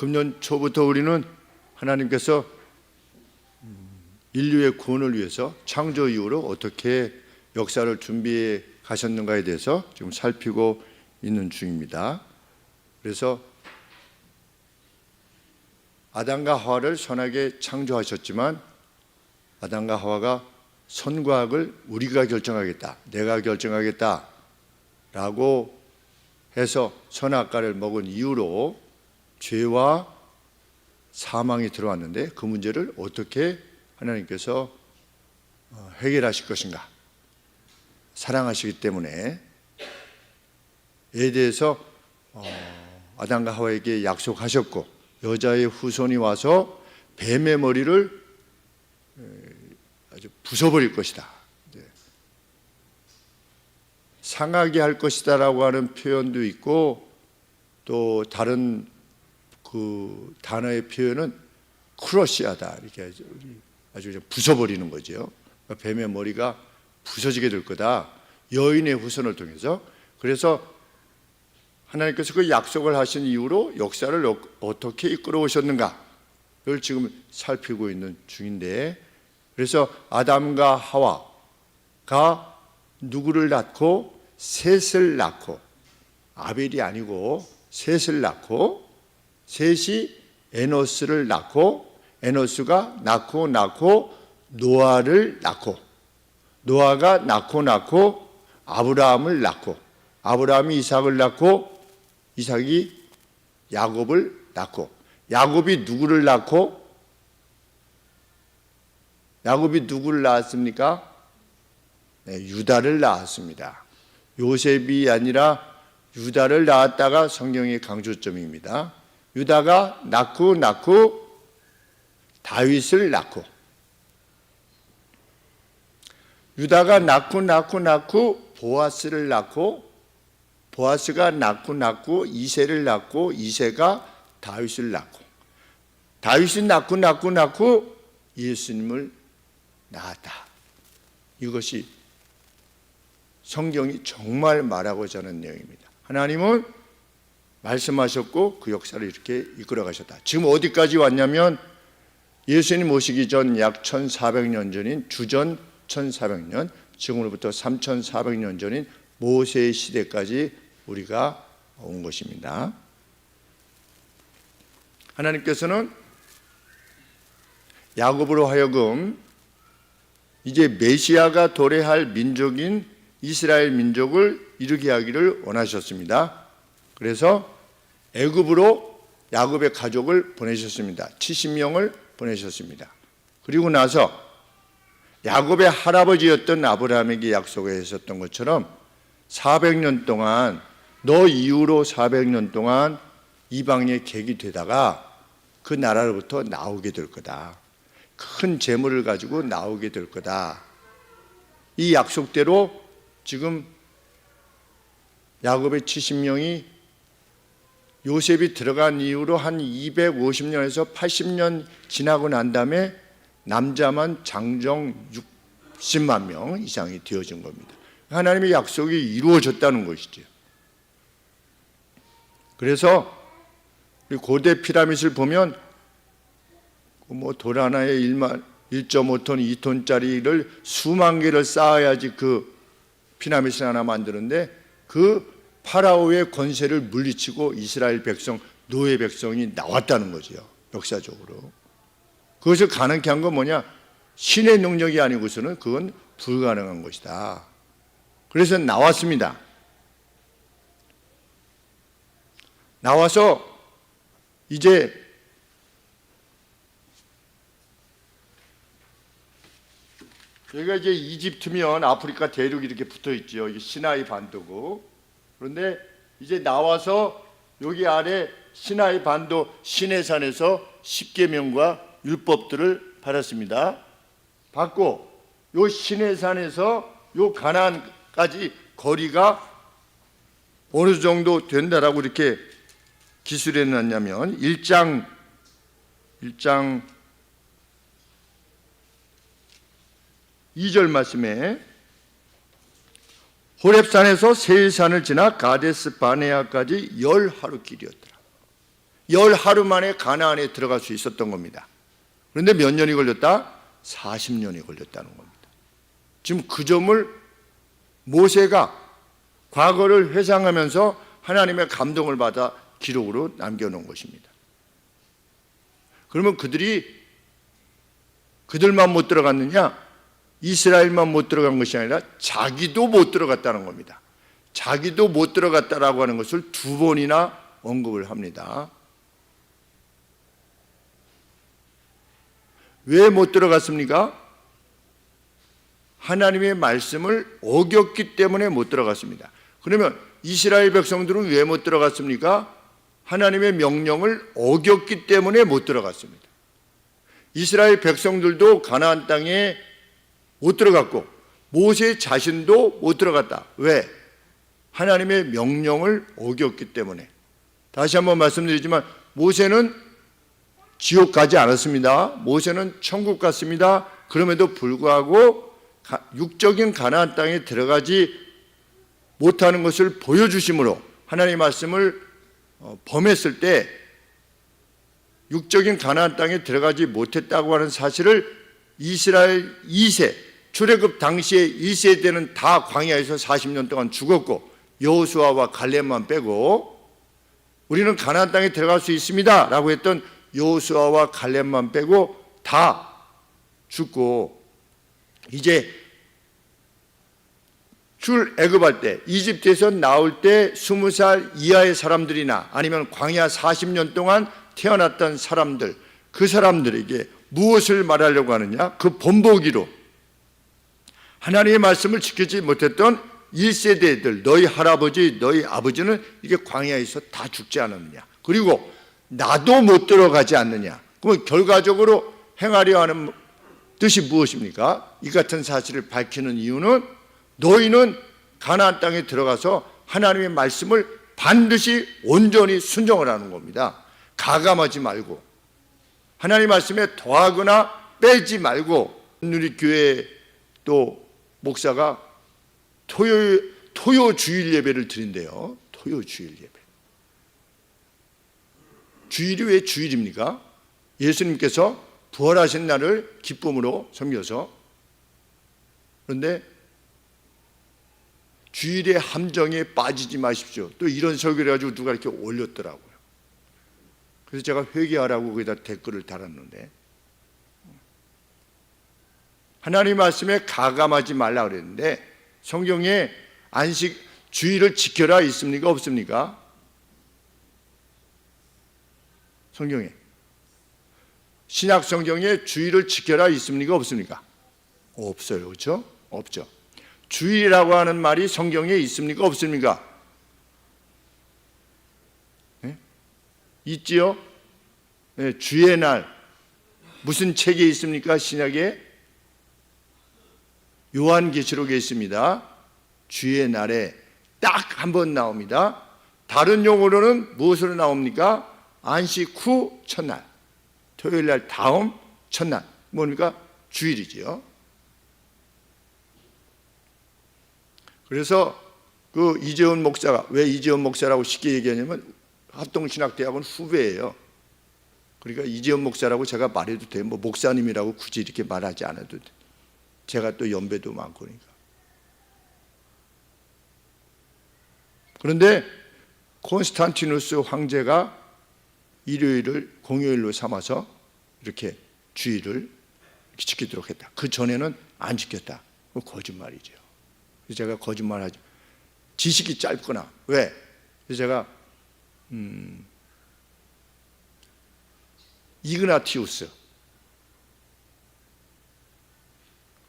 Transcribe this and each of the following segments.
금년 초부터 우리는 하나님께서 인류의 구원을 위해서 창조 이후로 어떻게 역사를 준비해 가셨는가에 대해서 지금 살피고 있는 중입니다. 그래서 아담과 하와를 선하게 창조하셨지만 아담과 하와가 선과 악을 우리가 결정하겠다, 내가 결정하겠다 라고 해서 선악과를 먹은 이후로 죄와 사망이 들어왔는데 그 문제를 어떻게 하나님께서 해결하실 것인가, 사랑하시기 때문에 에 대해서 아담과 하와에게 약속하셨고, 여자의 후손이 와서 뱀의 머리를 아주 부숴버릴 것이다, 상하게 할 것이다 라고 하는 표현도 있고, 또 다른 그 단어의 표현은 크러쉬하다, 이렇게 아주 부숴버리는 거죠. 뱀의 머리가 부서지게 될 거다, 여인의 후손을 통해서. 그래서 하나님께서 그 약속을 하신 이후로 역사를 어떻게 이끌어 오셨는가를 지금 살피고 있는 중인데, 그래서 아담과 하와가 누구를 낳고 셋을 낳고, 아벨이 아니고 셋을 낳고, 셋이 에노스를 낳고, 에노스가 낳고 노아를 낳고, 노아가 낳고 아브라함을 낳고, 아브라함이 이삭을 낳고, 이삭이 야곱을 낳고, 야곱이 누구를 낳고, 야곱이 누구를 낳았습니까? 네, 유다를 낳았습니다. 요셉이 아니라 유다를 낳았다가 성경의 강조점입니다. 유다가 낳고 다윗을 낳고, 유다가 낳고 보아스를 낳고, 보아스가 낳고 이새를 낳고, 이새가 다윗을 낳고, 다윗이 낳고 예수님을 낳았다. 이것이 성경이 정말 말하고자 하는 내용입니다. 하나님은 말씀하셨고 그 역사를 이렇게 이끌어 가셨다. 지금 어디까지 왔냐면 예수님 오시기 전 약 1400년 전인 주전 1400년, 지금으로부터 3400년 전인 모세의 시대까지 우리가 온 것입니다. 하나님께서는 야곱으로 하여금 이제 메시아가 도래할 민족인 이스라엘 민족을 이루게 하기를 원하셨습니다. 그래서 애굽으로 야곱의 가족을 보내셨습니다. 70명을 보내셨습니다. 그리고 나서 야곱의 할아버지였던 아브라함에게 약속하셨던 것처럼 400년 동안, 너 이후로 400년 동안 이방의 객이 되다가 그 나라로부터 나오게 될 거다, 큰 재물을 가지고 나오게 될 거다. 이 약속대로 지금 야곱의 70명이 요셉이 들어간 이후로 한 250년에서 80년 지나고 난 다음에 남자만 장정 60만 명 이상이 되어진 겁니다. 하나님의 약속이 이루어졌다는 것이죠. 그래서 고대 피라밋을 보면 돌 하나에 1.5톤, 2톤짜리를 수만 개를 쌓아야지 그 피라밋을 하나 만드는데, 그 파라오의 권세를 물리치고 이스라엘 백성, 노예 백성이 나왔다는 거죠, 역사적으로. 그것을 가능케 한 건 뭐냐? 신의 능력이 아니고서는 그건 불가능한 것이다. 그래서 나왔습니다. 나와서 이제 여기가 이제 이집트면 아프리카 대륙이 이렇게 붙어 있죠. 이게 시나이 반도고. 그런데 이제 나와서 여기 아래 시나이 반도 시내산에서 십계명과 율법들을 받았습니다. 받고 요 시내산에서 요 가나안까지 거리가 어느 정도 된다라고 이렇게 기술해 놨냐면 1장 2절 말씀에 호렙산에서 세일산을 지나 가데스 바네아까지 10하루 길이었더라. 10하루 만에 가나안에 들어갈 수 있었던 겁니다. 그런데 몇 년이 걸렸다? 40년이 걸렸다는 겁니다. 지금 그 점을 모세가 과거를 회상하면서 하나님의 감동을 받아 기록으로 남겨놓은 것입니다. 그러면 그들만 못 들어갔느냐? 이스라엘만 못 들어간 것이 아니라 자기도 못 들어갔다는 겁니다. 자기도 못 들어갔다라고 하는 것을 2번이나 언급을 합니다. 왜 못 들어갔습니까? 하나님의 말씀을 어겼기 때문에 못 들어갔습니다. 그러면 이스라엘 백성들은 왜 못 들어갔습니까? 하나님의 명령을 어겼기 때문에 못 들어갔습니다. 이스라엘 백성들도 가나안 땅에 못 들어갔고 모세 자신도 못 들어갔다. 왜? 하나님의 명령을 어겼기 때문에. 다시 한번 말씀드리지만 모세는 지옥 가지 않았습니다. 모세는 천국 갔습니다. 그럼에도 불구하고 육적인 가나안 땅에 들어가지 못하는 것을 보여주심으로 하나님의 말씀을 범했을 때 육적인 가나안 땅에 들어가지 못했다고 하는 사실을 이스라엘 2세 출애굽 당시에 2세대는 다 광야에서 40년 동안 죽었고 여호수아와 갈렙만 빼고 우리는 가나안 땅에 들어갈 수 있습니다 라고 했던 여호수아와 갈렙만 빼고 다 죽고 이제 출애굽할 때 이집트에서 나올 때 20살 이하의 사람들이나 아니면 광야 40년 동안 태어났던 사람들, 그 사람들에게 무엇을 말하려고 하느냐? 그 본보기로 하나님의 말씀을 지키지 못했던 1세대들, 너희 할아버지, 너희 아버지는 이게 광야에서 다 죽지 않았느냐? 그리고 나도 못 들어가지 않느냐? 그럼 결과적으로 행하려 하는 뜻이 무엇입니까? 이 같은 사실을 밝히는 이유는 너희는 가나안 땅에 들어가서 하나님의 말씀을 반드시 온전히 순종을 하는 겁니다. 가감하지 말고 하나님의 말씀에 더하거나 빼지 말고. 우리 교회 또 목사가 토요 주일 예배를 드린대요. 토요 주일 예배. 주일이 왜 주일입니까? 예수님께서 부활하신 날을 기쁨으로 섬겨서. 그런데 주일의 함정에 빠지지 마십시오. 또 이런 설교를 해가지고 누가 이렇게 올렸더라고요. 그래서 제가 회개하라고 거기다 댓글을 달았는데 하나님 말씀에 가감하지 말라 그랬는데 성경에 주일을 지켜라 있습니까? 없습니까? 성경에 신약 성경에 주일을 지켜라 있습니까? 없습니까? 없어요. 그렇죠? 없죠. 주일이라고 하는 말이 성경에 있습니까? 없습니까? 네? 있지요? 네, 주의 날 무슨 책에 있습니까? 신약에 요한계시록에 있습니다. 주의 날에 딱 한 번 나옵니다. 다른 용어로는 무엇으로 나옵니까? 안식 후 첫날, 토요일 날 다음 첫날, 뭡니까? 주일이지요. 그래서 그 이재훈 목사가 왜 이재훈 목사라고 쉽게 얘기하냐면 합동신학대학원 후배예요. 그러니까 이재훈 목사라고 제가 말해도 돼요. 뭐 목사님이라고 굳이 이렇게 말하지 않아도 돼. 제가 또 연배도 많고 그러니까. 그런데 콘스탄티누스 황제가 일요일을 공휴일로 삼아서 이렇게 주일을 이렇게 지키도록 했다. 그 전에는 안 지켰다. 거짓말이죠. 그래서 제가 거짓말하죠. 지식이 짧구나. 왜? 그래서 제가 이그나티우스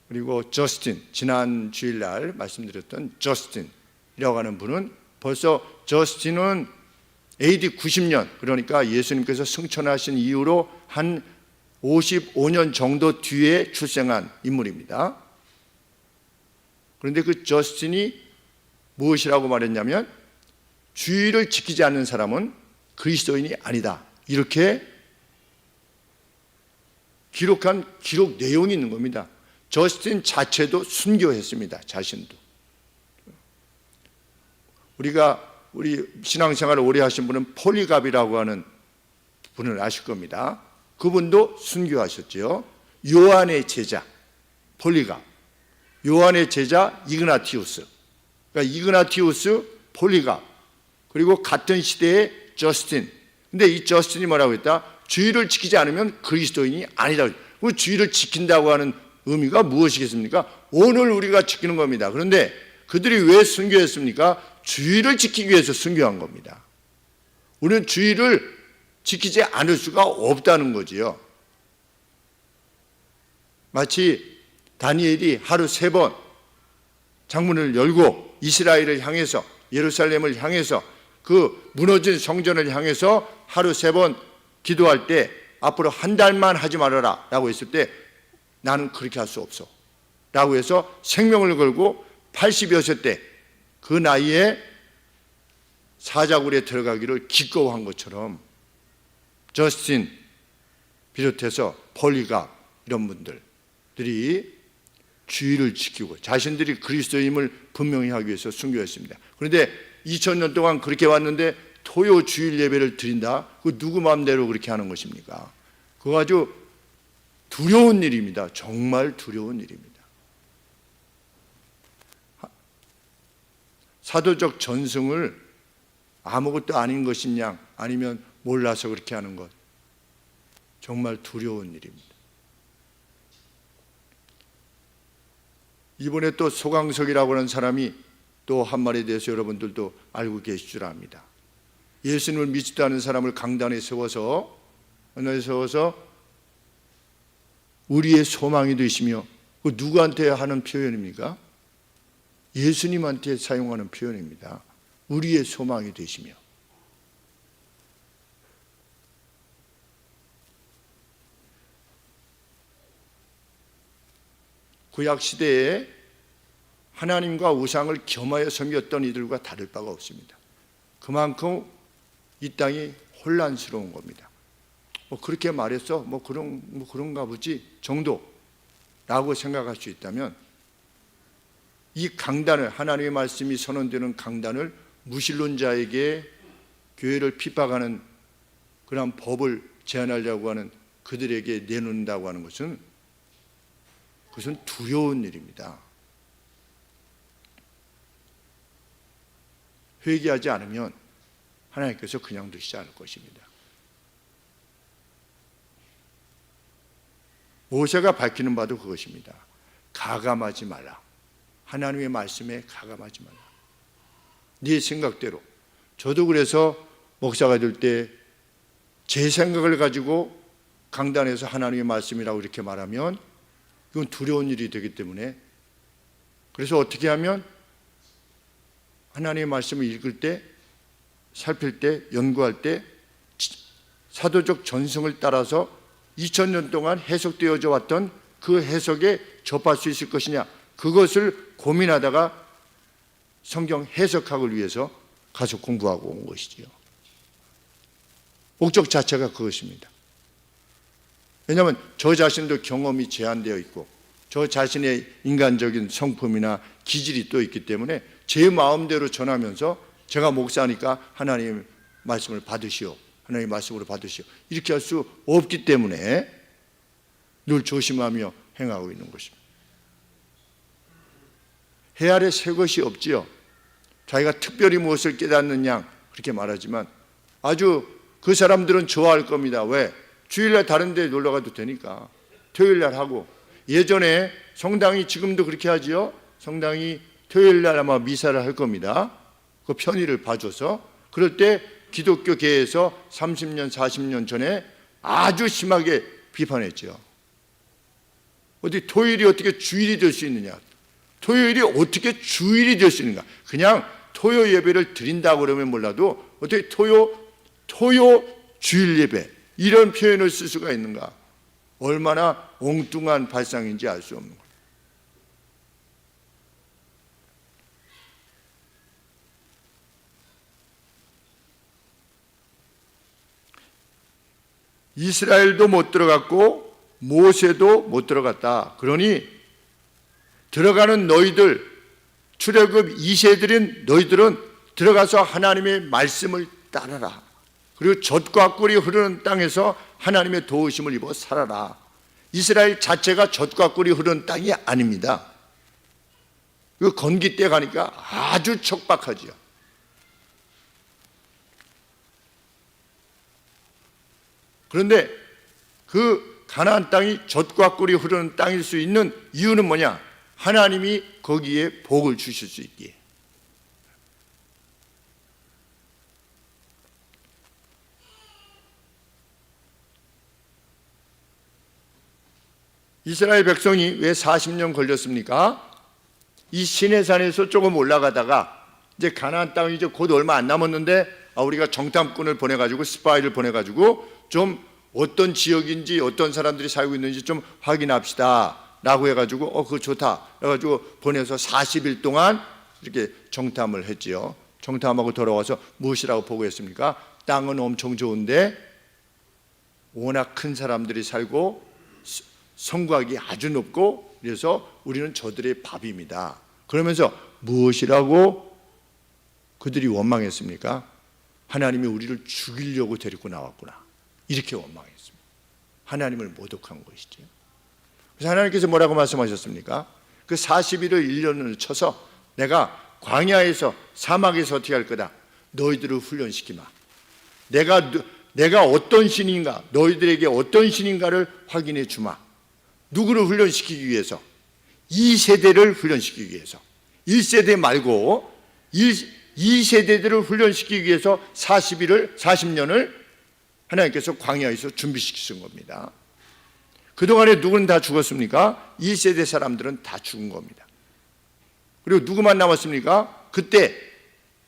그리고 저스틴, 지난 주일날 말씀드렸던 저스틴이라고 하는 분은 벌써 저스틴은 AD 90년 그러니까 예수님께서 승천하신 이후로 한 55년 정도 뒤에 출생한 인물입니다. 그런데 그 저스틴이 무엇이라고 말했냐면 주일을 지키지 않는 사람은 그리스도인이 아니다. 이렇게 기록한 기록 내용이 있는 겁니다. 저스틴 자체도 순교했습니다. 자신도. 우리 신앙생활을 오래 하신 분은 폴리갑이라고 하는 분을 아실 겁니다. 그분도 순교하셨죠. 요한의 제자 폴리갑, 요한의 제자 이그나티우스, 그러니까 이그나티우스, 폴리갑, 그리고 같은 시대의 저스틴. 근데 이 저스틴이 뭐라고 했다? 주의를 지키지 않으면 그리스도인이 아니다. 그 주의를 지킨다고 하는 의미가 무엇이겠습니까? 오늘 우리가 지키는 겁니다. 그런데 그들이 왜 순교했습니까? 주의를 지키기 위해서 순교한 겁니다. 우리는 주의를 지키지 않을 수가 없다는 거지요. 마치 다니엘이 하루 3번 창문을 열고 이스라엘을 향해서, 예루살렘을 향해서, 그 무너진 성전을 향해서 하루 3번 기도할 때 앞으로 한 달만 하지 말아라 라고 했을 때 나는 그렇게 할 수 없어 라고 해서 생명을 걸고 80여세 때 그 나이에 사자굴에 들어가기를 기꺼워한 것처럼 저스틴 비롯해서 폴리갑 이런 분들이 주의를 지키고 자신들이 그리스도임을 분명히 하기 위해서 순교했습니다. 그런데 2000년 동안 그렇게 왔는데 토요 주일 예배를 드린다? 그 누구 마음대로 그렇게 하는 것입니까? 그거 아주 두려운 일입니다. 정말 두려운 일입니다. 사도적 전승을 아무것도 아닌 것이냐, 아니면 몰라서 그렇게 하는 것, 정말 두려운 일입니다. 이번에 또 소강석이라고 하는 사람이 또 한 말에 대해서 여러분들도 알고 계실 줄 압니다. 예수님을 믿지도 않은 사람을 강단에 세워서 우리의 소망이 되시며, 그 누구한테 하는 표현입니까? 예수님한테 사용하는 표현입니다. 우리의 소망이 되시며. 구약 시대에 하나님과 우상을 겸하여 섬겼던 이들과 다를 바가 없습니다. 그만큼 이 땅이 혼란스러운 겁니다. 그렇게 말해서 그런가 보지 정도라고 생각할 수 있다면, 이 강단을, 하나님의 말씀이 선언되는 강단을 무신론자에게 교회를 핍박하는 그런 법을 제안하려고 하는 그들에게 내놓는다고 하는 것은, 그것은 두려운 일입니다. 회개하지 않으면 하나님께서 그냥 두시지 않을 것입니다. 모세가 밝히는 바도 그것입니다. 가감하지 말라. 하나님의 말씀에 가감하지 말라. 네 생각대로. 저도 그래서 목사가 될 때 제 생각을 가지고 강단에서 하나님의 말씀이라고 이렇게 말하면 이건 두려운 일이 되기 때문에, 그래서 어떻게 하면 하나님의 말씀을 읽을 때, 살필 때, 연구할 때 사도적 전승을 따라서 2000년 동안 해석되어져 왔던 그 해석에 접할 수 있을 것이냐, 그것을 고민하다가 성경 해석학을 위해서 가서 공부하고 온 것이지요. 목적 자체가 그것입니다. 왜냐하면 저 자신도 경험이 제한되어 있고 저 자신의 인간적인 성품이나 기질이 또 있기 때문에 제 마음대로 전하면서 제가 목사니까 하나님의 말씀을 받으시오, 하나님의 말씀으로 받으시오, 이렇게 할 수 없기 때문에 늘 조심하며 행하고 있는 것입니다. 해 아래 새 것이 없지요. 자기가 특별히 무엇을 깨닫는 양 그렇게 말하지만 아주 그 사람들은 좋아할 겁니다. 왜? 주일날 다른 데 놀러 가도 되니까 토요일날 하고, 예전에 성당이 지금도 그렇게 하지요. 성당이 토요일날 아마 미사를 할 겁니다. 그 편의를 봐줘서. 그럴 때 기독교계에서 30년 40년 전에 아주 심하게 비판했죠. 어디 토요일이 어떻게 주일이 될 수 있느냐, 토요일이 어떻게 주일이 될 수 있는가. 그냥 토요 예배를 드린다고 그러면 몰라도 어떻게 토요 주일 예배 이런 표현을 쓸 수가 있는가. 얼마나 엉뚱한 발상인지 알 수 없는 거예요. 이스라엘도 못 들어갔고 모세도 못 들어갔다. 그러니 들어가는 너희들, 출애굽 2세들인 너희들은 들어가서 하나님의 말씀을 따라라. 그리고 젖과 꿀이 흐르는 땅에서 하나님의 도우심을 입어 살아라. 이스라엘 자체가 젖과 꿀이 흐르는 땅이 아닙니다. 그 건기 때 가니까 아주 척박하지요. 그런데 그 가나안 땅이 젖과 꿀이 흐르는 땅일 수 있는 이유는 뭐냐? 하나님이 거기에 복을 주실 수 있기에. 이스라엘 백성이 왜 40년 걸렸습니까? 이 시내산에서 조금 올라가다가 이제 가나안 땅이 이제 곧 얼마 안 남았는데 우리가 정탐꾼을 보내가지고 스파이를 보내가지고 좀 어떤 지역인지 어떤 사람들이 살고 있는지 좀 확인합시다 라고 해가지고 그거 좋다 해가지고 보내서 40일 동안 이렇게 정탐을 했지요. 정탐하고 돌아와서 무엇이라고 보고했습니까? 땅은 엄청 좋은데 워낙 큰 사람들이 살고 성곽이 아주 높고 그래서 우리는 저들의 밥입니다. 그러면서 무엇이라고 그들이 원망했습니까? 하나님이 우리를 죽이려고 데리고 나왔구나. 이렇게 원망했습니다. 하나님을 모독한 것이죠. 그래서 하나님께서 뭐라고 말씀하셨습니까? 그 40일을 1년을 쳐서 내가 광야에서 사막에서 어떻게 할 거다. 너희들을 훈련시키마. 내가 어떤 신인가, 너희들에게 어떤 신인가를 확인해 주마. 누구를 훈련시키기 위해서? 2세대를 훈련시키기 위해서. 1세대 말고 2세대들을 훈련시키기 위해서 40년을 하나님께서 광야에서 준비시키신 겁니다. 그동안에 누구는 다 죽었습니까? 1세대 사람들은 다 죽은 겁니다. 그리고 누구만 남았습니까? 그때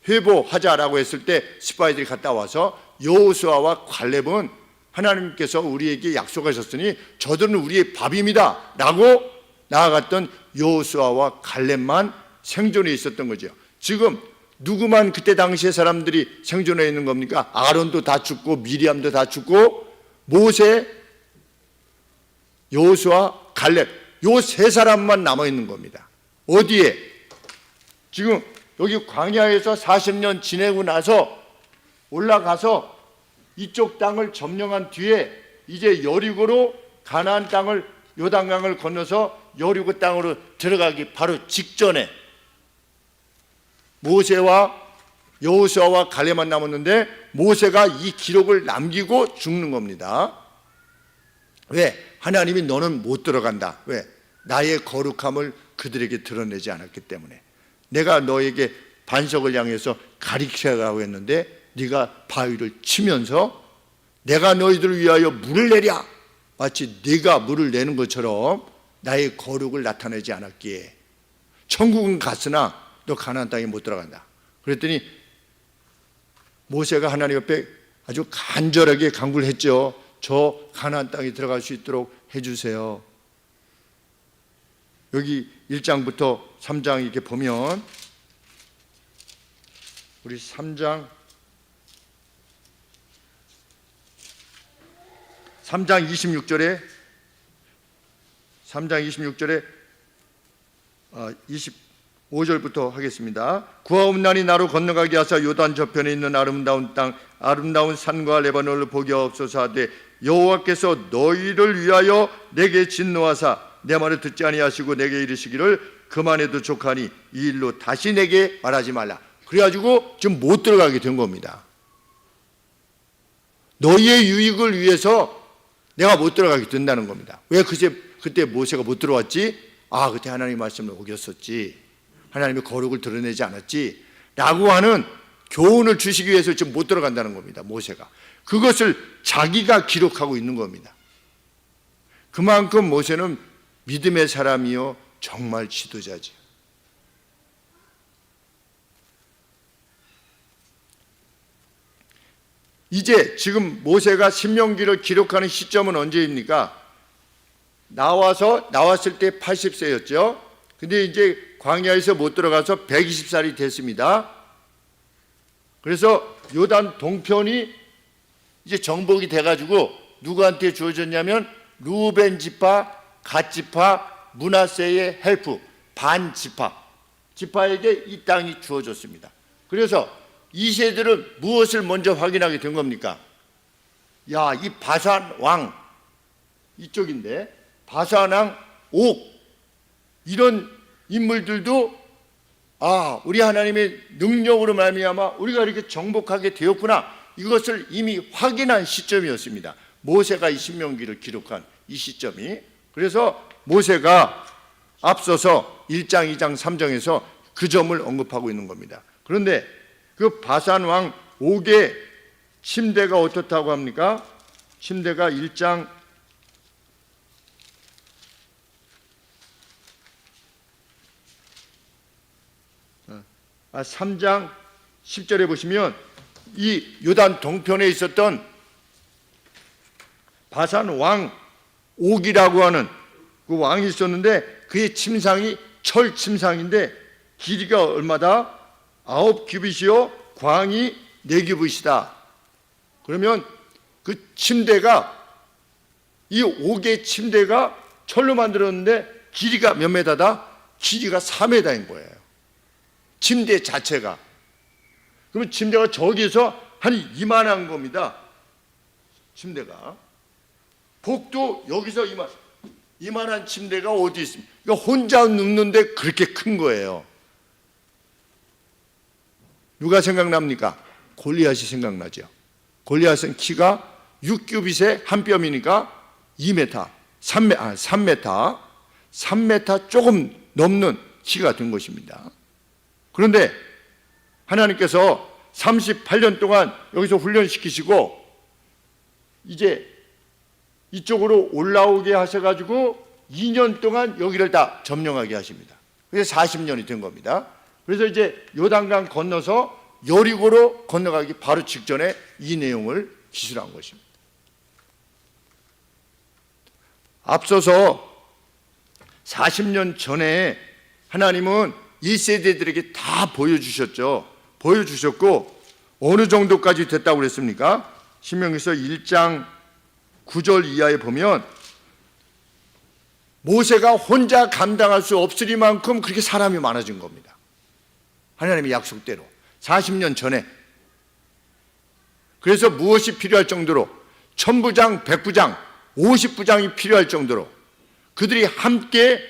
회복하자라고 했을 때 스파이들이 갔다 와서 여호수아와 갈렙은 하나님께서 우리에게 약속하셨으니 저들은 우리의 밥입니다 라고 나아갔던 여호수아와 갈렙만 생존해 있었던 거죠. 지금 누구만 그때 당시에 사람들이 생존해 있는 겁니까? 아론도 다 죽고 미리암도 다 죽고 모세, 여호수아, 갈렙 요 세 사람만 남아 있는 겁니다. 어디에? 지금 여기 광야에서 40년 지내고 나서 올라가서 이쪽 땅을 점령한 뒤에 이제 여리고로 가나안 땅을 요단강을 건너서 여리고 땅으로 들어가기 바로 직전에 모세와 여호수아와 갈렙만 남았는데 모세가 이 기록을 남기고 죽는 겁니다. 왜? 하나님이 너는 못 들어간다. 왜? 나의 거룩함을 그들에게 드러내지 않았기 때문에. 내가 너에게 반석을 향해서 가리키라고 했는데 네가 바위를 치면서 내가 너희들을 위하여 물을 내랴. 마치 네가 물을 내는 것처럼 나의 거룩을 나타내지 않았기에 천국은 갔으나 너 가나안 땅에 못 들어간다. 그랬더니 모세가 하나님 옆에 아주 간절하게 간구를 했죠. 저 가나안 땅에 들어갈 수 있도록 해주세요. 여기 1장부터 3장 이렇게 보면 우리 3장 26절에 25절부터 하겠습니다. 구하옵나니 나로 건너가게 하사 요단 저편에 있는 아름다운 땅 아름다운 산과 레바논을 보게 하옵소서 하되 여호와께서 너희를 위하여 내게 진노하사 내 말을 듣지 아니하시고 내게 이르시기를 그만해도 족하니 이 일로 다시 내게 말하지 말라. 그래가지고 지금 못 들어가게 된 겁니다. 너희의 유익을 위해서 내가 못 들어가게 된다는 겁니다. 왜 그때 모세가 못 들어왔지? 그때 하나님 말씀을 어겼었지. 하나님의 거룩을 드러내지 않았지. 라고 하는 교훈을 주시기 위해서 지금 못 들어간다는 겁니다. 모세가. 그것을 자기가 기록하고 있는 겁니다. 그만큼 모세는 믿음의 사람이요 정말 지도자지. 이제 지금 모세가 신명기를 기록하는 시점은 언제입니까? 나왔을 때 80세였죠. 근데 이제 광야에서 못 들어가서 120살이 됐습니다. 그래서 요단 동편이 이제 정복이 돼가지고 누구한테 주어졌냐면 루벤 지파, 갓 지파, 므낫세의 헬프 반 지파에게 이 땅이 주어졌습니다. 그래서 이 세대들은 무엇을 먼저 확인하게 된 겁니까? 야, 이 바산 왕 이쪽인데 바산 왕 옥 이런 인물들도 우리 하나님의 능력으로 말미암아 우리가 이렇게 정복하게 되었구나, 이것을 이미 확인한 시점이었습니다. 모세가 이 신명기를 기록한 이 시점이. 그래서 모세가 앞서서 1장, 2장, 3장에서 그 점을 언급하고 있는 겁니다. 그런데 그 바산 왕 옥의 침대가 어떻다고 합니까? 침대가 1장 3장 10절에 보시면 이 요단 동편에 있었던 바산 왕 옥이라고 하는 그 왕이 있었는데 그의 침상이 철 침상인데 길이가 얼마다? 9규빗이요 광이 4규빗이다. 그러면 그 침대가, 이 옥의 침대가 철로 만들었는데 길이가 몇 메다다? 길이가 4m인 거예요. 침대 자체가. 그러면 침대가 저기서 한 이만한 겁니다. 침대가. 복도 여기서 이만한 침대가 어디 있습니까? 그러니까 혼자 눕는데 그렇게 큰 거예요. 누가 생각납니까? 골리앗이 생각나죠. 골리앗은 키가 6규빗에 한 뼘이니까 2m, 3m 조금 넘는 키가 된 것입니다. 그런데 하나님께서 38년 동안 여기서 훈련시키시고 이제 이쪽으로 올라오게 하셔가지고 2년 동안 여기를 다 점령하게 하십니다. 그래서 40년이 된 겁니다. 그래서 이제 요단강 건너서 여리고로 건너가기 바로 직전에 이 내용을 기술한 것입니다. 앞서서 40년 전에 하나님은 1세대들에게 다 보여주셨죠. 보여주셨고 어느 정도까지 됐다고 그랬습니까? 신명기서 1장 9절 이하에 보면 모세가 혼자 감당할 수 없으리만큼 그렇게 사람이 많아진 겁니다. 하나님의 약속대로 40년 전에. 그래서 무엇이 필요할 정도로 1000부장, 100부장, 50부장이 필요할 정도로 그들이 함께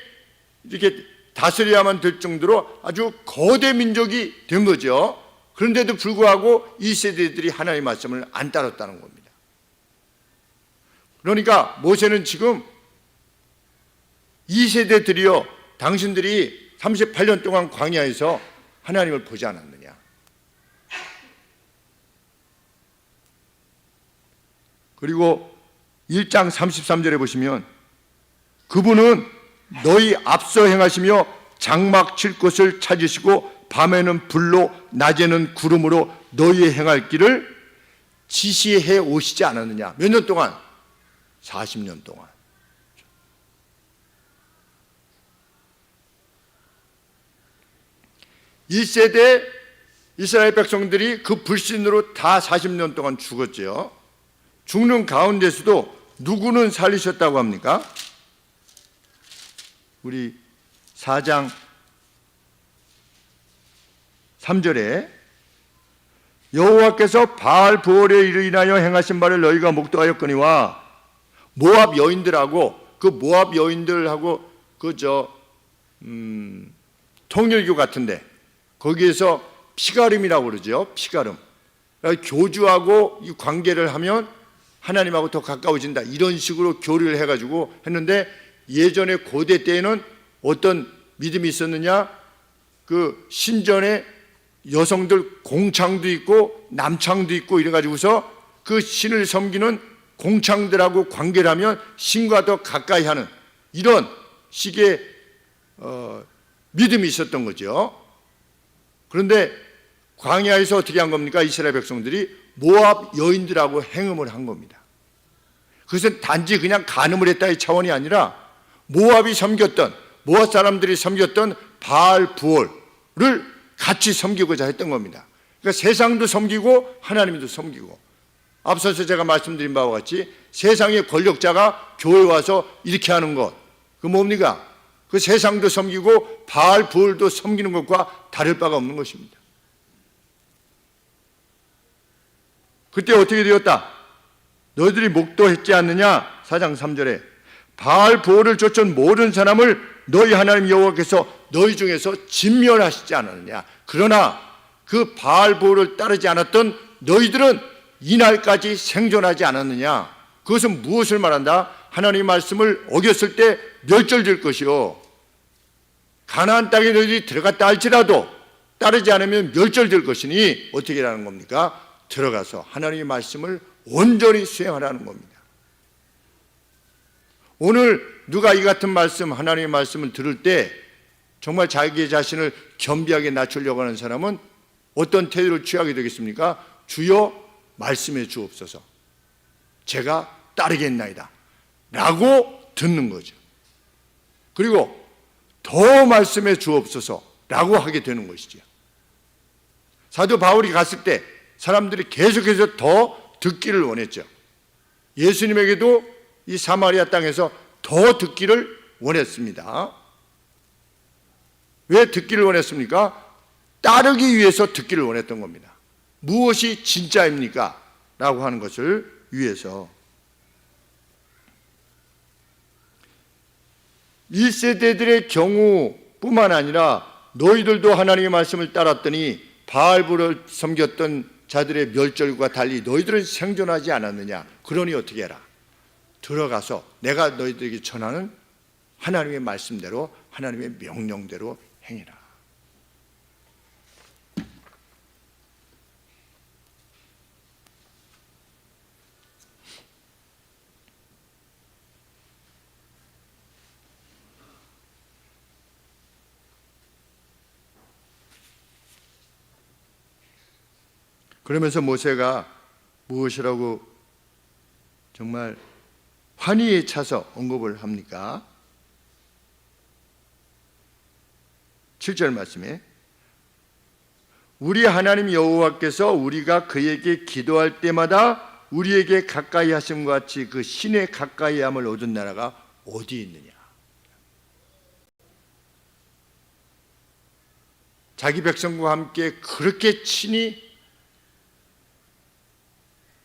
이렇게 다스려야만 될 정도로 아주 거대 민족이 된 거죠. 그런데도 불구하고 이 세대들이 하나님의 말씀을 안 따랐다는 겁니다. 그러니까 모세는 지금 이 세대들이요, 당신들이 38년 동안 광야에서 하나님을 보지 않았느냐. 그리고 1장 33절에 보시면 그분은 너희 앞서 행하시며 장막 칠 곳을 찾으시고 밤에는 불로 낮에는 구름으로 너희의 행할 길을 지시해 오시지 않았느냐. 몇 년 동안? 40년 동안. 이 세대 이스라엘 백성들이 그 불신으로 다 40년 동안 죽었죠. 죽는 가운데서도 누구는 살리셨다고 합니까? 우리 4장 3절에 여호와께서 바알 부올에 인하여 행하신 바를 너희가 목도하였거니와 모압 여인들하고 그 모압 여인들하고 통일교 같은데 거기에서 피가름이라고 그러죠. 피가름. 교주하고 이 관계를 하면 하나님하고 더 가까워진다. 이런 식으로 교류를 해가지고 했는데 예전에 고대 때에는 어떤 믿음이 있었느냐? 그 신전에 여성들 공창도 있고 남창도 있고 이래가지고서 그 신을 섬기는 공창들하고 관계를 하면 신과 더 가까이 하는 이런 식의 믿음이 있었던 거죠. 그런데 광야에서 어떻게 한 겁니까? 이스라엘 백성들이 모압 여인들하고 행음을 한 겁니다. 그것은 단지 그냥 간음을 했다의 차원이 아니라 모압이 섬겼던, 모압 사람들이 섬겼던 바알 부올을 같이 섬기고자 했던 겁니다. 그러니까 세상도 섬기고 하나님도 섬기고, 앞서서 제가 말씀드린 바와 같이 세상의 권력자가 교회에 와서 이렇게 하는 것, 그 뭡니까? 그 세상도 섬기고 바알 부올도 섬기는 것과 다를 바가 없는 것입니다. 그때 어떻게 되었다? 너희들이 목도했지 않느냐? 4장 3절에 바알 보호를 쫓은 모든 사람을 너희 하나님 여호와께서 너희 중에서 진멸하시지 않았느냐? 그러나 그 바알 보호를 따르지 않았던 너희들은 이날까지 생존하지 않았느냐? 그것은 무엇을 말한다? 하나님의 말씀을 어겼을 때 멸절될 것이요, 가나안 땅에 너희들이 들어갔다 할지라도 따르지 않으면 멸절될 것이니 어떻게 하라는 겁니까? 들어가서 하나님의 말씀을 온전히 수행하라는 겁니다. 오늘 누가 이 같은 말씀, 하나님의 말씀을 들을 때 정말 자기 자신을 겸비하게 낮추려고 하는 사람은 어떤 태도를 취하게 되겠습니까? 주여 말씀해 주옵소서, 제가 따르겠나이다 라고 듣는 거죠. 그리고 더 말씀해 주옵소서 라고 하게 되는 것이죠. 사도 바울이 갔을 때 사람들이 계속해서 더 듣기를 원했죠. 예수님에게도 이 사마리아 땅에서 더 듣기를 원했습니다. 왜 듣기를 원했습니까? 따르기 위해서 듣기를 원했던 겁니다. 무엇이 진짜입니까? 라고 하는 것을 위해서. 1세대들의 경우뿐만 아니라 너희들도 하나님의 말씀을 따랐더니 바알부를 섬겼던 자들의 멸절과 달리 너희들은 생존하지 않았느냐? 그러니 어떻게 해라? 들어가서 내가 너희들에게 전하는 하나님의 말씀대로, 하나님의 명령대로 행해라. 그러면서 모세가 무엇이라고 정말 환희에 차서 언급을 합니까? 7절 말씀에 우리 하나님 여호와께서 우리가 그에게 기도할 때마다 우리에게 가까이 하심과 같이 그 신의 가까이함을 얻은 나라가 어디 있느냐? 자기 백성과 함께 그렇게 친히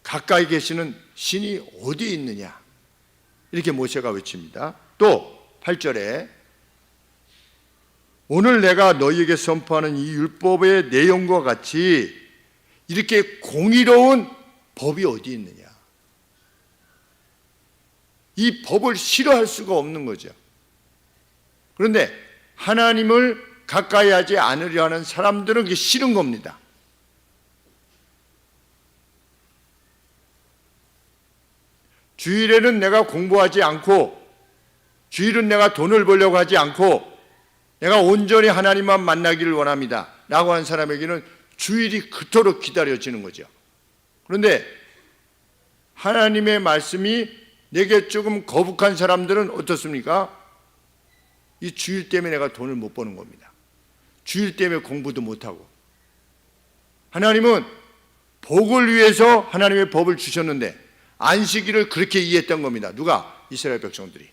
가까이 계시는 신이 어디 있느냐? 이렇게 모세가 외칩니다. 또 8절에 오늘 내가 너희에게 선포하는 이 율법의 내용과 같이 이렇게 공의로운 법이 어디 있느냐? 이 법을 싫어할 수가 없는 거죠. 그런데 하나님을 가까이 하지 않으려 하는 사람들은 그게 싫은 겁니다. 주일에는 내가 공부하지 않고, 주일은 내가 돈을 벌려고 하지 않고 내가 온전히 하나님만 만나기를 원합니다 라고 하는 사람에게는 주일이 그토록 기다려지는 거죠. 그런데 하나님의 말씀이 내게 조금 거북한 사람들은 어떻습니까? 이 주일 때문에 내가 돈을 못 버는 겁니다. 주일 때문에 공부도 못하고. 하나님은 복을 위해서 하나님의 법을 주셨는데 안식일을 그렇게 이해했던 겁니다. 누가? 이스라엘 백성들이.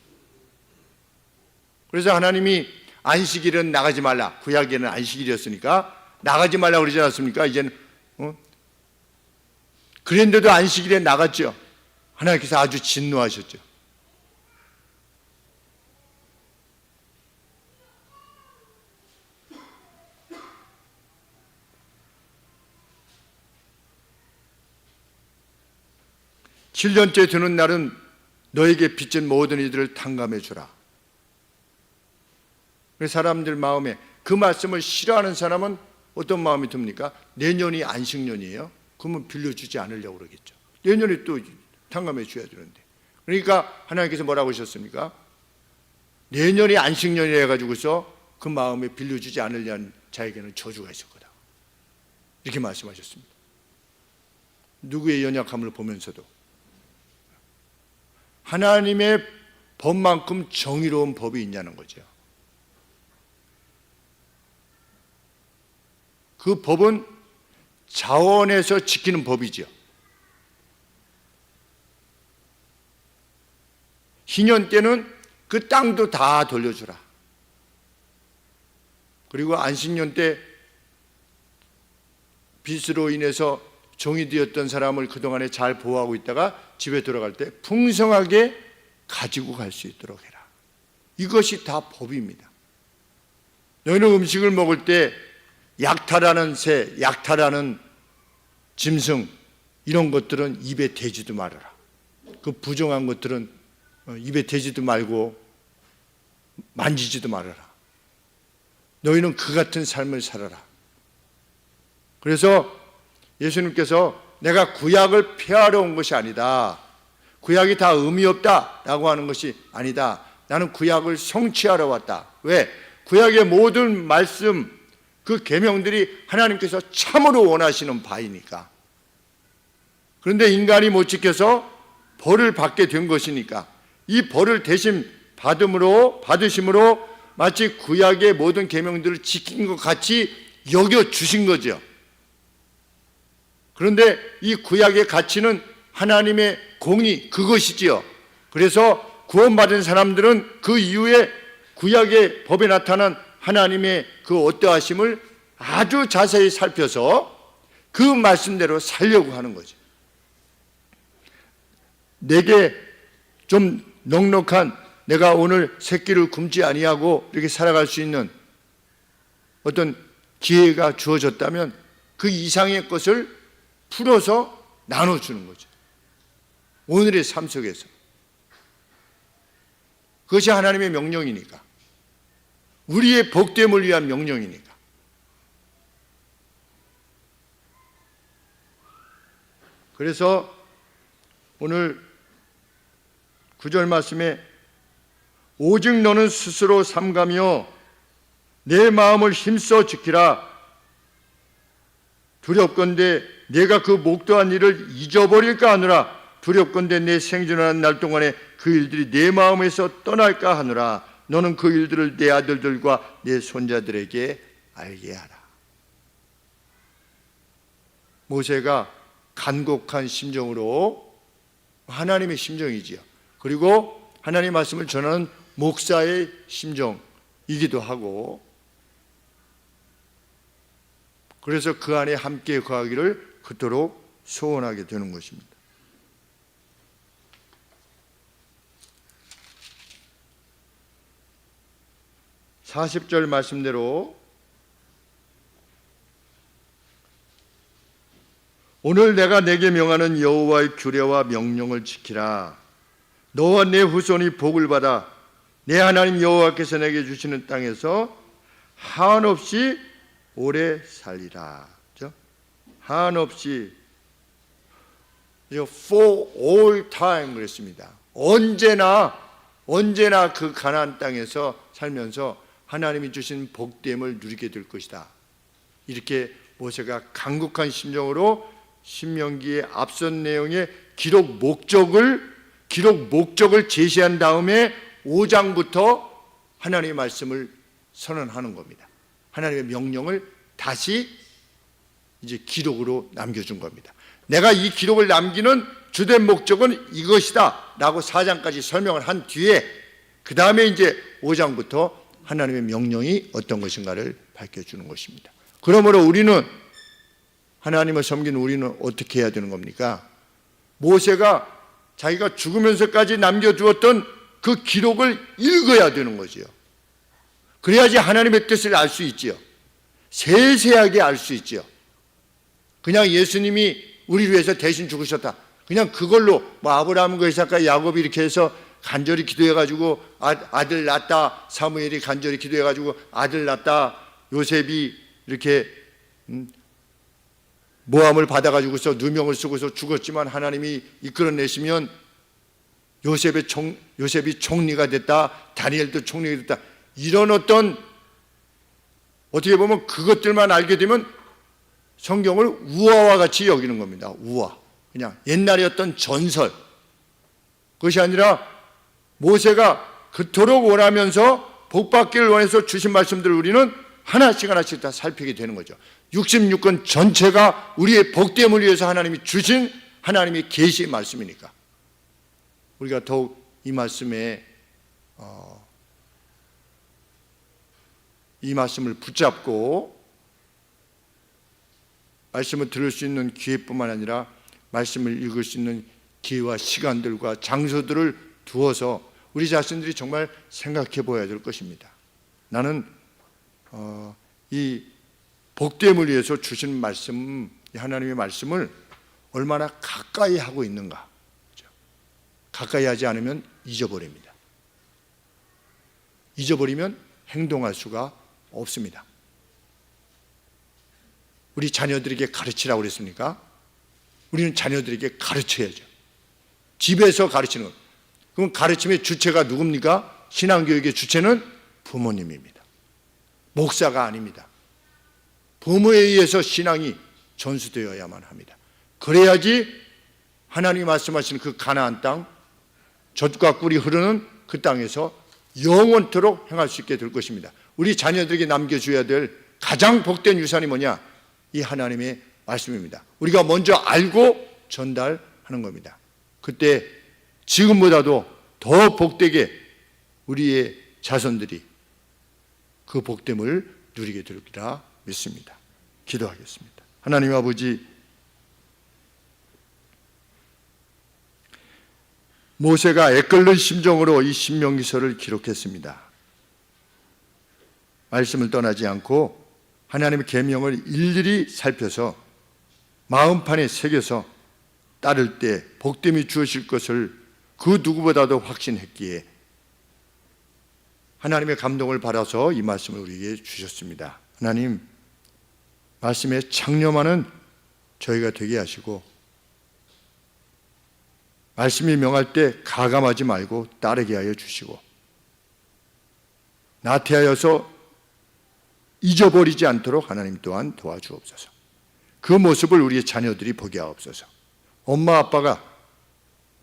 그래서 하나님이 안식일은 나가지 말라, 구약에는 안식일이었으니까 나가지 말라 그러지 않았습니까? 이제는 그랬는데도 안식일에 나갔죠. 하나님께서 아주 진노하셨죠. (7년째) 되는 날은 너에게 빚진 모든 이들을 탕감해 주라. 사람들 마음에 그 말씀을 싫어하는 사람은 어떤 마음이 듭니까? 내년이 안식년이에요. 그러면 빌려주지 않으려고 그러겠죠. 내년에 또 탕감해 줘야 되는데. 그러니까 하나님께서 뭐라고 하셨습니까? 내년이 안식년이라 해가지고서 그 마음에 빌려주지 않으려는 자에게는 저주가 있을 거다. 이렇게 말씀하셨습니다. 누구의 연약함을 보면서도 하나님의 법만큼 정의로운 법이 있냐는 거죠. 그 법은 자원에서 지키는 법이죠. 희년 때는 그 땅도 다 돌려주라. 그리고 안식년 때 빚으로 인해서 종이 되었던 사람을 그동안에 잘 보호하고 있다가 집에 돌아갈 때 풍성하게 가지고 갈 수 있도록 해라. 이것이 다 법입니다. 너희는 음식을 먹을 때 약탈하는 새, 약탈하는 짐승 이런 것들은 입에 대지도 말아라. 그 부정한 것들은 입에 대지도 말고 만지지도 말아라. 너희는 그 같은 삶을 살아라. 그래서 예수님께서 내가 구약을 폐하러 온 것이 아니다. 구약이 다 의미 없다라고 하는 것이 아니다. 나는 구약을 성취하러 왔다. 왜? 구약의 모든 말씀, 그 계명들이 하나님께서 참으로 원하시는 바이니까. 그런데 인간이 못 지켜서 벌을 받게 된 것이니까 이 벌을 대신 받으심으로 마치 구약의 모든 계명들을 지킨 것 같이 여겨 주신 거죠. 그런데 이 구약의 가치는 하나님의 공의 그것이지요. 그래서 구원받은 사람들은 그 이후에 구약의 법에 나타난 하나님의 그 어떠하심을 아주 자세히 살펴서 그 말씀대로 살려고 하는 거죠. 내게 좀 넉넉한 내가 오늘 새끼를 굶지 아니하고 이렇게 살아갈 수 있는 어떤 기회가 주어졌다면 그 이상의 것을 풀어서 나눠주는 거죠. 오늘의 삶 속에서. 그것이 하나님의 명령이니까. 우리의 복됨을 위한 명령이니까. 그래서 오늘 9절 말씀에 오직 너는 스스로 삼가며 내 마음을 힘써 지키라. 두렵건대 내가 그 목도한 일을 잊어버릴까 하노라. 두렵건대 내 생존하는 날 동안에 그 일들이 내 마음에서 떠날까 하노라. 너는 그 일들을 내 아들들과 내 손자들에게 알게 하라. 모세가 간곡한 심정으로, 하나님의 심정이지요. 그리고 하나님의 말씀을 전하는 목사의 심정이기도 하고, 그래서 그 안에 함께 거하기를 그토록 소원하게 되는 것입니다. (40절) 말씀대로 오늘 내가 내게 명하는 여호와의 규례와 명령을 지키라. 너와 내 후손이 복을 받아 내 하나님 여호와께서 내게 주시는 땅에서 한없이 오래 살리라. 한없이, for all time 그랬습니다. 언제나 그 가나안 땅에서 살면서 하나님이 주신 복됨을 누리게 될 것이다. 이렇게 모세가 간곡한 심정으로 신명기의 앞선 내용의 기록 목적을 제시한 다음에 5장부터 하나님의 말씀을 선언하는 겁니다. 하나님의 명령을 다시 이제 기록으로 남겨준 겁니다. 내가 이 기록을 남기는 주된 목적은 이것이다 라고 4장까지 설명을 한 뒤에 그 다음에 이제 5장부터 하나님의 명령이 어떤 것인가를 밝혀주는 것입니다. 그러므로 우리는, 하나님을 섬기는 우리는 어떻게 해야 되는 겁니까? 모세가 자기가 죽으면서까지 남겨두었던 그 기록을 읽어야 되는 거지요. 그래야지 하나님의 뜻을 알 수 있지요. 세세하게 알 수 있지요. 그냥 예수님이 우리를 위해서 대신 죽으셨다, 그냥 그걸로 뭐 아브라함과 이삭과 야곱이 이렇게 해서 간절히 기도해가지고 아들 낳았다, 사무엘이 간절히 기도해가지고 아들 낳았다, 요셉이 이렇게 모함을 받아가지고서 누명을 쓰고서 죽었지만 하나님이 이끌어내시면 요셉이 총리가 됐다, 다니엘도 총리가 됐다, 이런 어떤, 어떻게 보면 그것들만 알게 되면 성경을 우화와 같이 여기는 겁니다. 우화, 그냥 옛날에 어떤 전설. 그것이 아니라 모세가 그토록 원하면서 복받기를 원해서 주신 말씀들을 우리는 하나씩 다 살피게 되는 거죠. 66권 전체가 우리의 복됨을 위해서 하나님이 주신 하나님의 계시의 말씀이니까 우리가 더욱 이 말씀에 이 말씀을 붙잡고 말씀을 들을 수 있는 기회뿐만 아니라 말씀을 읽을 수 있는 기회와 시간들과 장소들을 두어서 우리 자신들이 정말 생각해 보아야 될 것입니다. 나는 이 복됨을 위해서 주신 말씀, 하나님의 말씀을 얼마나 가까이 하고 있는가. 가까이 하지 않으면 잊어버립니다. 잊어버리면 행동할 수가 없습니다. 우리 자녀들에게 가르치라고 그랬습니까? 우리는 자녀들에게 가르쳐야죠. 집에서 가르치는 것. 그럼 가르침의 주체가 누굽니까? 신앙교육의 주체는 부모님입니다. 목사가 아닙니다. 부모에 의해서 신앙이 전수되어야만 합니다. 그래야지 하나님이 말씀하시는 그 가나안 땅, 젖과 꿀이 흐르는 그 땅에서 영원토록 행할 수 있게 될 것입니다. 우리 자녀들에게 남겨줘야 될 가장 복된 유산이 뭐냐? 이 하나님의 말씀입니다. 우리가 먼저 알고 전달하는 겁니다. 그때 지금보다도 더 복되게 우리의 자손들이 그 복됨을 누리게 되리라 믿습니다. 기도하겠습니다. 하나님 아버지, 모세가 애끓는 심정으로 이 신명기서를 기록했습니다. 말씀을 떠나지 않고 하나님의 계명을 일일이 살펴서 마음판에 새겨서 따를 때 복됨이 주어질 것을 그 누구보다도 확신했기에 하나님의 감동을 받아서 이 말씀을 우리에게 주셨습니다. 하나님, 말씀에 창념하는 저희가 되게 하시고 말씀이 명할 때 가감하지 말고 따르게 하여 주시고 나태하여서 잊어버리지 않도록 하나님 또한 도와주옵소서. 그 모습을 우리의 자녀들이 보게 하옵소서. 엄마 아빠가,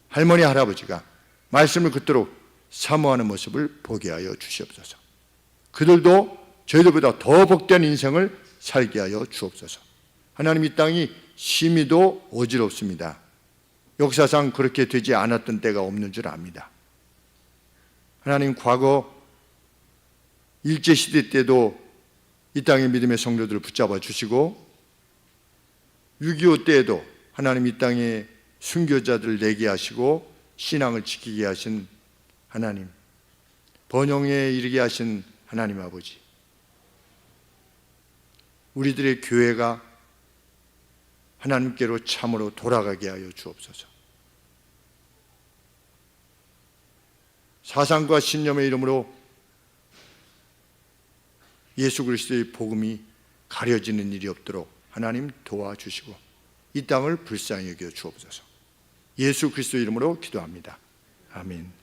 할머니 할아버지가 말씀을 그토록 사모하는 모습을 보게 하여 주시옵소서. 그들도 저희들보다 더 복된 인생을 살게 하여 주옵소서. 하나님, 이 땅이 심히도 어지럽습니다. 역사상 그렇게 되지 않았던 때가 없는 줄 압니다. 하나님, 과거 일제시대 때도 이 땅의 믿음의 성도들을 붙잡아 주시고 6.25 때에도 하나님 이 땅에 순교자들을 내게 하시고 신앙을 지키게 하신 하나님, 번영에 이르게 하신 하나님 아버지, 우리들의 교회가 하나님께로 참으로 돌아가게 하여 주옵소서. 사상과 신념의 이름으로 예수 그리스도의 복음이 가려지는 일이 없도록 하나님 도와주시고 이 땅을 불쌍히 여겨 주옵소서. 예수 그리스도 이름으로 기도합니다. 아멘.